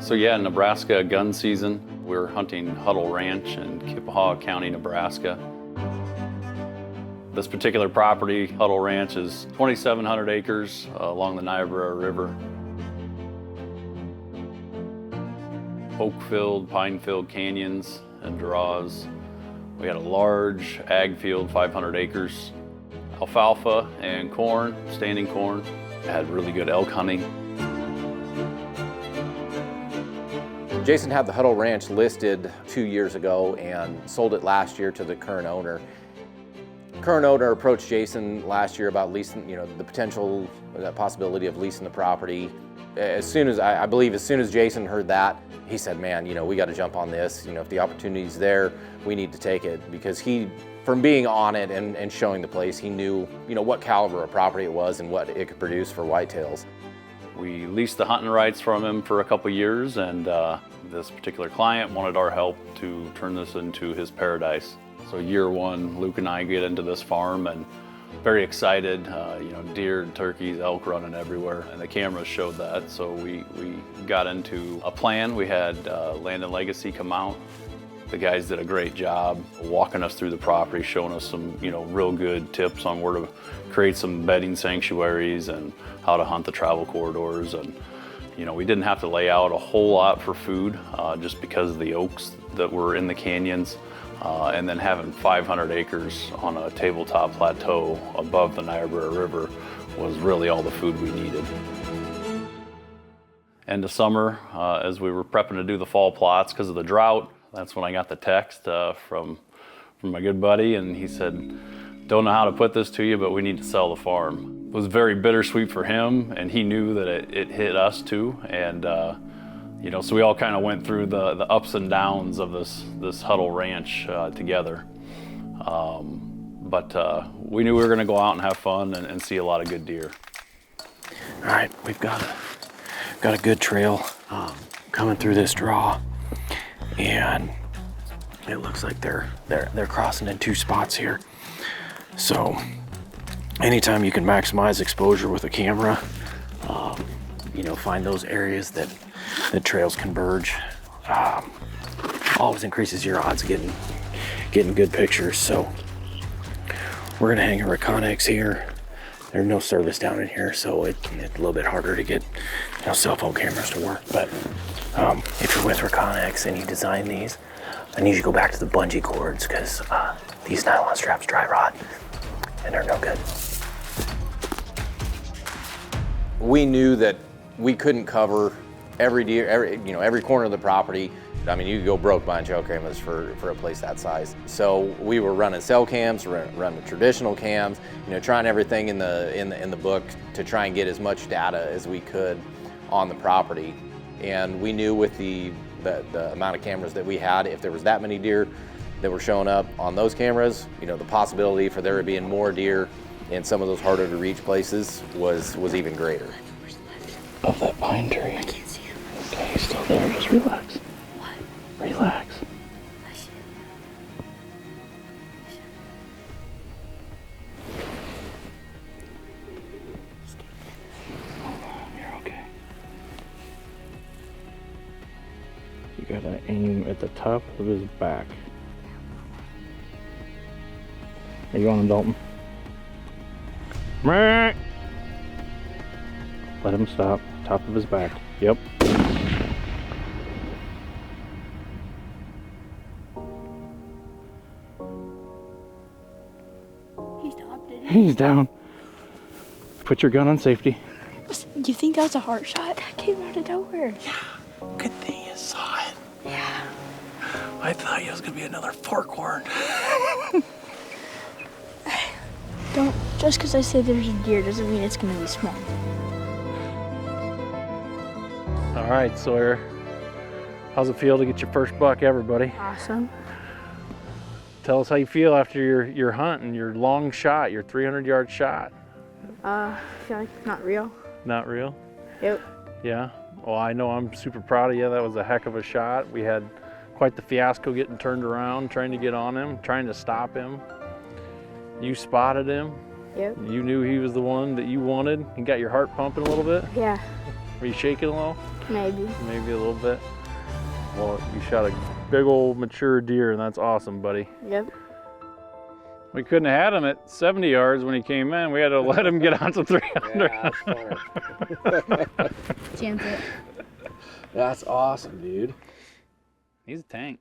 So yeah, Nebraska gun season. We're hunting Huddle Ranch in Kippahaw County, Nebraska. This particular property, Huddle Ranch, is 2,700 acres along the Niobrara River. Oak-filled, pine-filled canyons and draws. We had a large ag field, 500 acres. Alfalfa and corn, standing corn. Had really good elk hunting. Jason had the Huddle Ranch listed 2 years ago and sold it last year to the current owner. Current owner approached Jason last year about leasing, the potential, the possibility of leasing the property. As soon as, I believe as soon as Jason heard that, he said, man, we got to jump on this. If the opportunity's there, we need to take it, because from being on it and showing the place, he knew, what caliber of property it was and what it could produce for whitetails. We leased the hunting rights from him for a couple years, and this particular client wanted our help to turn this into his paradise. So year one, Luke and I get into this farm and very excited, deer, turkeys, elk running everywhere, and the cameras showed that. So we got into a plan. We had Land and Legacy come out. The guys did a great job walking us through the property, showing us some, real good tips on where to create some bedding sanctuaries and how to hunt the travel corridors. And, we didn't have to lay out a whole lot for food just because of the oaks that were in the canyons. And then having 500 acres on a tabletop plateau above the Niobrara River was really all the food we needed. End of summer, as we were prepping to do the fall plots because of the drought, that's when I got the text from my good buddy, and he said, don't know how to put this to you, but we need to sell the farm. It was very bittersweet for him, and he knew that it hit us too. And so we all kind of went through the ups and downs of this Huddle Ranch together. But we knew we were gonna go out and have fun and see a lot of good deer. All right, we've got a good trail coming through this draw, and it looks like they're crossing in two spots here. So anytime you can maximize exposure with a camera, find those areas that trails converge, always increases your odds of getting good pictures. So we're gonna hang a Reconnex here. There's no service down in here, so it's a little bit harder to get cell phone cameras to work. But if you're with Reconnex and you design these, I need you to go back to the bungee cords, because these nylon straps dry rot and they're no good. We knew that we couldn't cover every deer, every corner of the property. I mean, you could go broke buying trail cameras for a place that size. So we were running cell cams, running traditional cams, trying everything in the book to try and get as much data as we could on the property. And we knew with the amount of cameras that we had, if there was that many deer that were showing up on those cameras, the possibility for there being more deer in some of those harder to reach places was even greater. Of that pine tree. I can't see him. Okay, he's still there. Just relax. What? Relax. Hold on, you're okay. You gotta aim at the top of his back. Are you on him, Dalton? Let him stop. Top of his back. Yep. He stopped it. He's down. Put your gun on safety. Do you think that was a heart shot? That came out of nowhere. Yeah. Good thing you saw it. Yeah. I thought it was gonna be another fork horn. Just because I say there's a deer doesn't mean it's going to be small. All right, Sawyer. How's it feel to get your first buck ever, buddy? Awesome. Tell us how you feel after your hunt and your long shot, your 300-yard shot. I feel like it's not real. Not real? Yep. Yeah. Well, I know I'm super proud of you. That was a heck of a shot. We had quite the fiasco getting turned around, trying to get on him, trying to stop him. You spotted him. Yep. You knew he was the one that you wanted. You got your heart pumping a little bit. Yeah. Were you shaking a little? Maybe. Maybe a little bit. Well, you shot a big old mature deer, and that's awesome, buddy. Yep. We couldn't have had him at 70 yards when he came in. We had to let him get on to 300. Yeah, that's funny. Chance it. That's awesome, dude. He's a tank.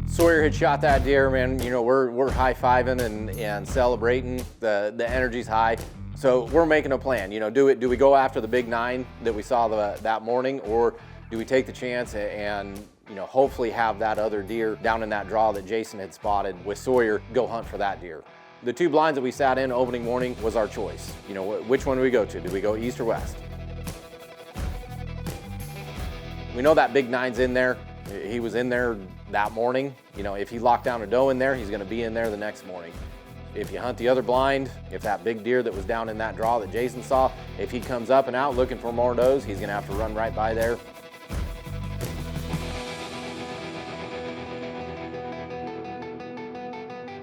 Sawyer had shot that deer, man. You know, we're high-fiving and celebrating. The energy's high. So we're making a plan. You know, do we go after the big 9 that we saw that morning, or do we take the chance and you know, hopefully have that other deer down in that draw that Jason had spotted with Sawyer, go hunt for that deer? The 2 blinds that we sat in opening morning was our choice. You know, which one do we go to? Do we go east or west? We know that big 9's in there. He was in there that morning. You know, if he locked down a doe in there, he's gonna be in there the next morning. If you hunt the other blind, if that big deer that was down in that draw that Jason saw, if he comes up and out looking for more does, he's gonna have to run right by there.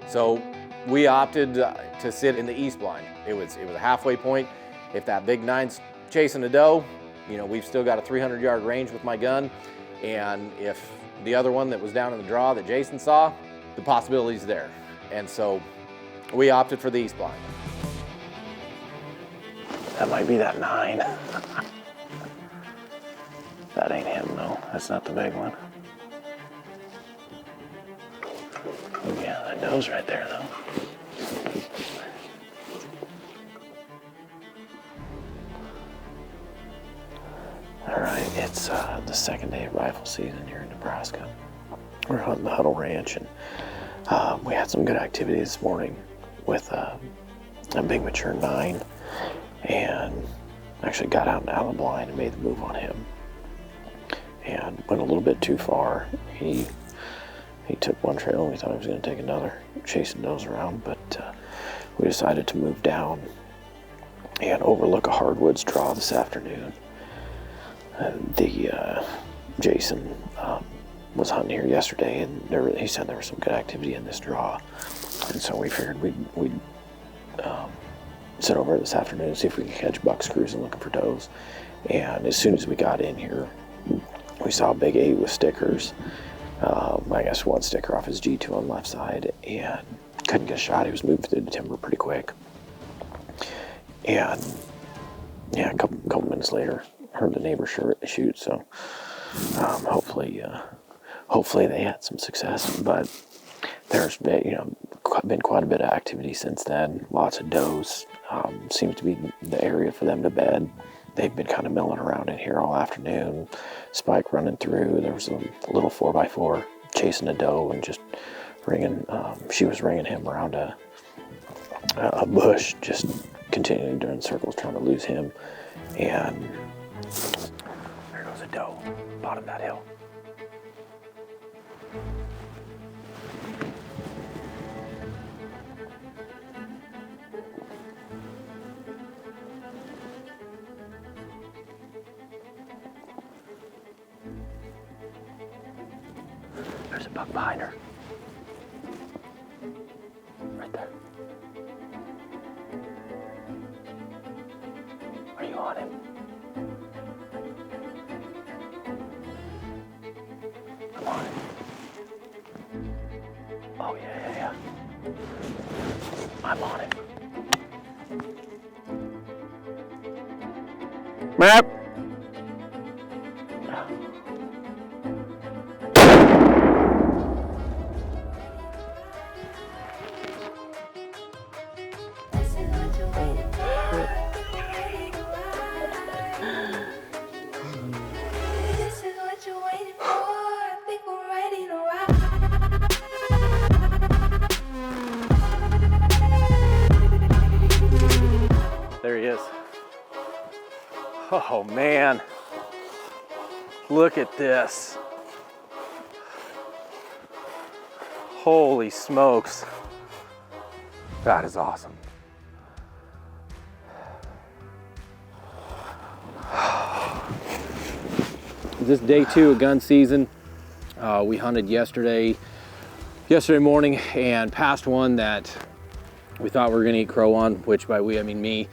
So we opted to sit in the east blind. It was a halfway point. If that big 9's chasing a doe, you know, we've still got a 300-yard range with my gun. And if the other one that was down in the draw that Jason saw, the possibility's there. And so we opted for the east blind. That might be that 9. That ain't him, though. That's not the big one. Oh, yeah, that doe's right there, though. All right, it's the second day of rifle season here in Nebraska. We're hunting the Huddle Ranch, and we had some good activity this morning with a big mature 9, and actually got out of the blind and made the move on him. And went a little bit too far. He took one trail and we thought he was going to take another, chasing does around, but we decided to move down and overlook a hardwoods draw this afternoon. Jason was hunting here yesterday, and he said there was some good activity in this draw, and so we figured we'd sit over this afternoon and see if we could catch bucks cruising looking for does. And as soon as we got in here, we saw a big 8 with stickers. I guess one sticker off his G2 on the left side, and couldn't get a shot. He was moving through the timber pretty quick. And yeah, a couple minutes later, heard the neighbor shoot. So hopefully they had some success. But there's been quite a bit of activity since then. Lots of does. Seems to be the area for them to bed. They've been kind of milling around in here all afternoon. Spike running through. There was a little 4x4 chasing a doe and just ringing. She was ringing him around a bush, just continuing doing circles, trying to lose him. And there goes a doe, bottom of that hill. There's a buck behind her. Right there. Are you on him? I'm on him. Oh, yeah. I'm on him. Map. There he is. Oh man, look at this. Holy smokes. That is awesome. This is day 2 of gun season. We hunted yesterday morning and passed one that we thought we were gonna eat crow on, which by we, I mean me.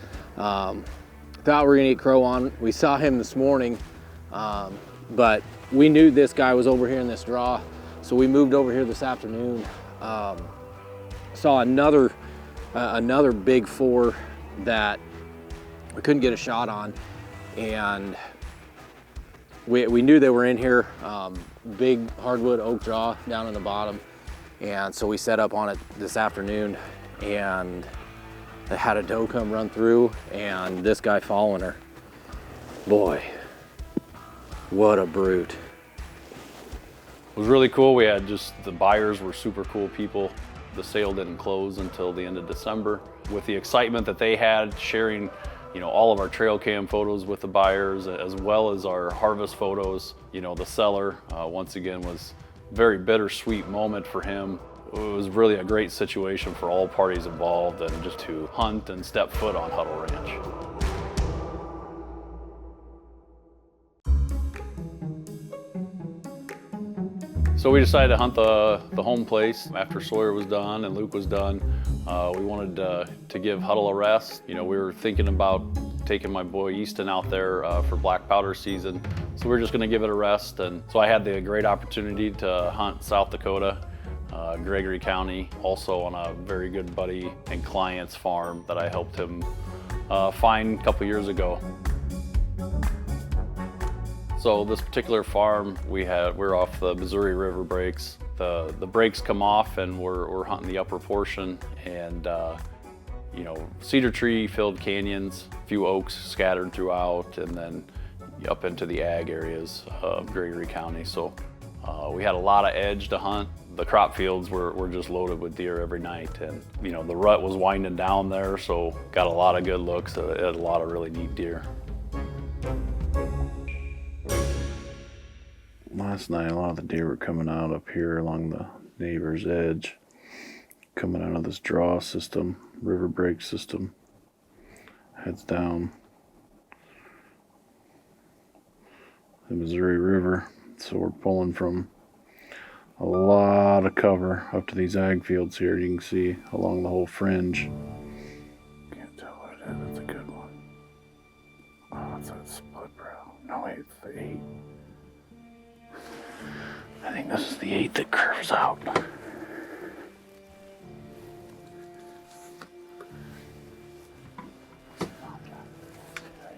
thought we were gonna get crow on. We saw him this morning, but we knew this guy was over here in this draw, so we moved over here this afternoon. Saw another big four that we couldn't get a shot on, and we knew they were in here. Big hardwood oak draw down in the bottom, and so we set up on it this afternoon, and they had a doe come run through, and this guy following her. Boy, what a brute. It was really cool. We had the buyers were super cool people. The sale didn't close until the end of December. With the excitement that they had, sharing, all of our trail cam photos with the buyers, as well as our harvest photos, the seller, once again, was a very bittersweet moment for him. It was really a great situation for all parties involved, and just to hunt and step foot on Huddle Ranch. So we decided to hunt the home place after Sawyer was done and Luke was done. We wanted to give Huddle a rest. We were thinking about taking my boy Easton out there for black powder season. So we were just gonna give it a rest. And so I had the great opportunity to hunt South Dakota, Gregory County, also on a very good buddy and client's farm that I helped him find a couple years ago. So this particular farm we're off the Missouri River breaks. The breaks come off and we're hunting the upper portion, and cedar tree filled canyons, a few oaks scattered throughout, and then up into the ag areas of Gregory County. So we had a lot of edge to hunt. The crop fields were just loaded with deer every night, and the rut was winding down there, so got a lot of good looks at a lot of really neat deer. Last night, a lot of the deer were coming out up here along the neighbor's edge, coming out of this draw system, river break system, heads down the Missouri River. So we're pulling from a lot of cover up to these ag fields here. You can see along the whole fringe. Can't tell what it is. It's a good one. Oh, it's a split brow. No, wait, it's the 8. I think this is the 8 that curves out.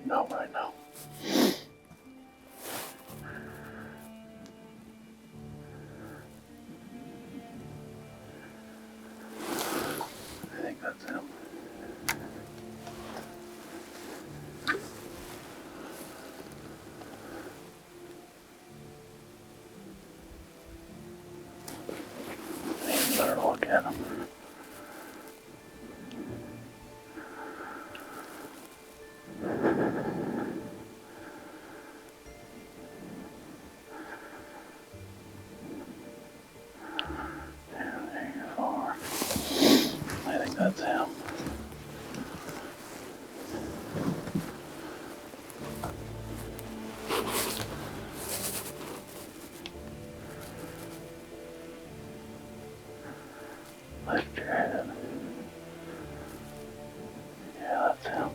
No, right now. I think that's him. Better look at him. There you are. I think that's him. Lift your head. Yeah, that's him.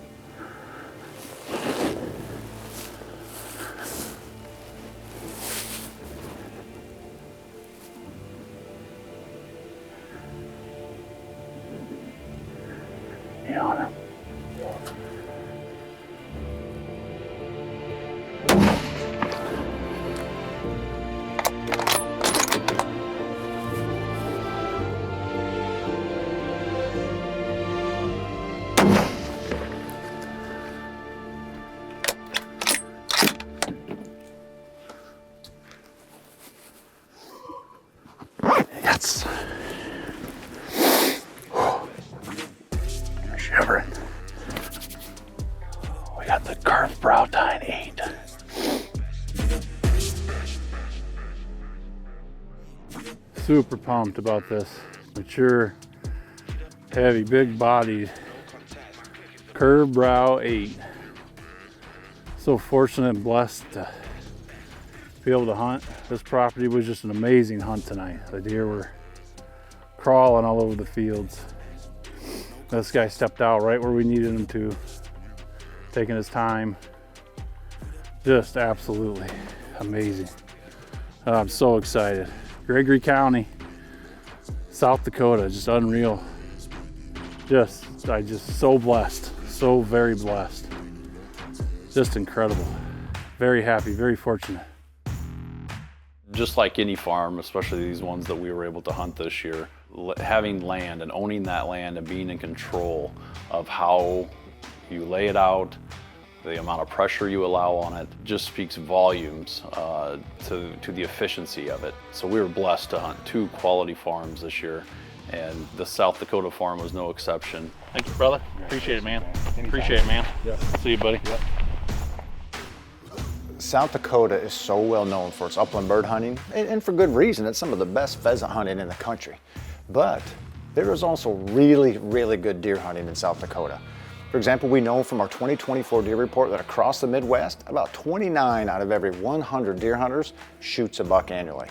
You on him? Yes. You're shivering. We got the curved brow tine 8. Super pumped about this. Mature, heavy, big bodied, curved brow 8. So fortunate and blessed to be able to hunt. This property was just an amazing hunt tonight. The deer were crawling all over the fields. This guy stepped out right where we needed him to. taking his time. Just absolutely amazing. I'm so excited. Gregory County, South Dakota, just unreal. I just so blessed, so very blessed. Just incredible. Very happy, very fortunate. Just like any farm, especially these ones that we were able to hunt this year, having land and owning that land and being in control of how you lay it out, the amount of pressure you allow on it, just speaks volumes to the efficiency of it. So we were blessed to hunt 2 quality farms this year, and the South Dakota farm was no exception. Thank you, brother. Appreciate it, man. Appreciate it, man. Yeah. See you, buddy. Yeah. South Dakota is so well known for its upland bird hunting, and for good reason. It's some of the best pheasant hunting in the country. But there is also really, really good deer hunting in South Dakota. For example, we know from our 2024 deer report that across the Midwest, about 29 out of every 100 deer hunters shoots a buck annually.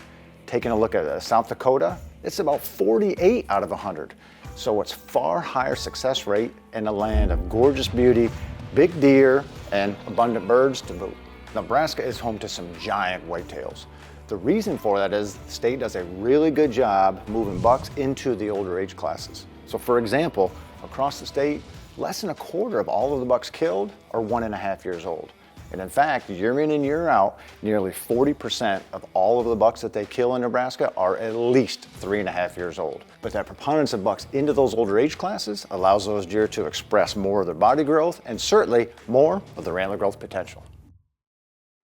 Taking a look at South Dakota, it's about 48 out of 100. So it's far higher success rate in a land of gorgeous beauty, big deer, and abundant birds to boot. Nebraska is home to some giant whitetails. The reason for that is the state does a really good job moving bucks into the older age classes. So for example, across the state, less than a quarter of all of the bucks killed are 1.5 years old. And in fact, year in and year out, nearly 40% of all of the bucks that they kill in Nebraska are at least 3.5 years old. But that preponderance of bucks into those older age classes allows those deer to express more of their body growth and certainly more of their antler growth potential.